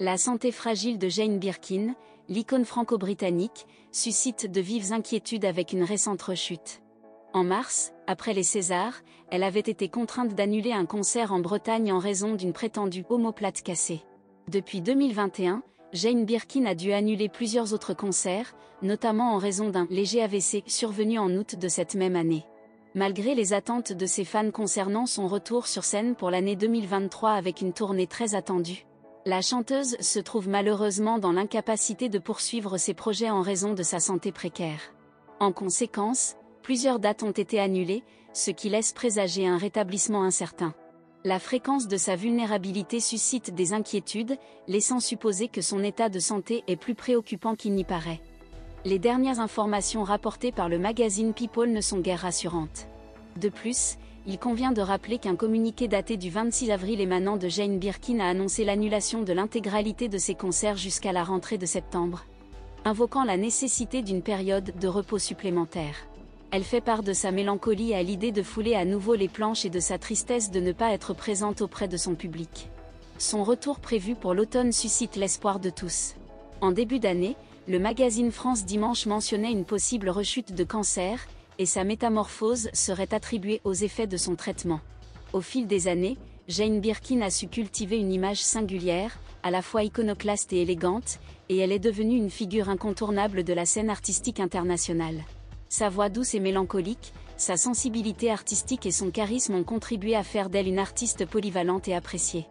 La santé fragile de Jane Birkin, l'icône franco-britannique, suscite de vives inquiétudes avec une récente rechute. En mars, après les Césars, elle avait été contrainte d'annuler un concert en Bretagne en raison d'une prétendue omoplate cassée. Depuis 2021, Jane Birkin a dû annuler plusieurs autres concerts, notamment en raison d'un léger AVC survenu en août de cette même année. Malgré les attentes de ses fans concernant son retour sur scène pour l'année 2023 avec une tournée très attendue, la chanteuse se trouve malheureusement dans l'incapacité de poursuivre ses projets en raison de sa santé précaire. En conséquence, plusieurs dates ont été annulées, ce qui laisse présager un rétablissement incertain. La fréquence de sa vulnérabilité suscite des inquiétudes, laissant supposer que son état de santé est plus préoccupant qu'il n'y paraît. Les dernières informations rapportées par le magazine People ne sont guère rassurantes. De plus, il convient de rappeler qu'un communiqué daté du 26 avril émanant de Jane Birkin a annoncé l'annulation de l'intégralité de ses concerts jusqu'à la rentrée de septembre, invoquant la nécessité d'une période de repos supplémentaire. Elle fait part de sa mélancolie à l'idée de fouler à nouveau les planches et de sa tristesse de ne pas être présente auprès de son public. Son retour prévu pour l'automne suscite l'espoir de tous. En début d'année, le magazine France Dimanche mentionnait une possible rechute de cancer, et sa métamorphose serait attribuée aux effets de son traitement. Au fil des années, Jane Birkin a su cultiver une image singulière, à la fois iconoclaste et élégante, et elle est devenue une figure incontournable de la scène artistique internationale. Sa voix douce et mélancolique, sa sensibilité artistique et son charisme ont contribué à faire d'elle une artiste polyvalente et appréciée.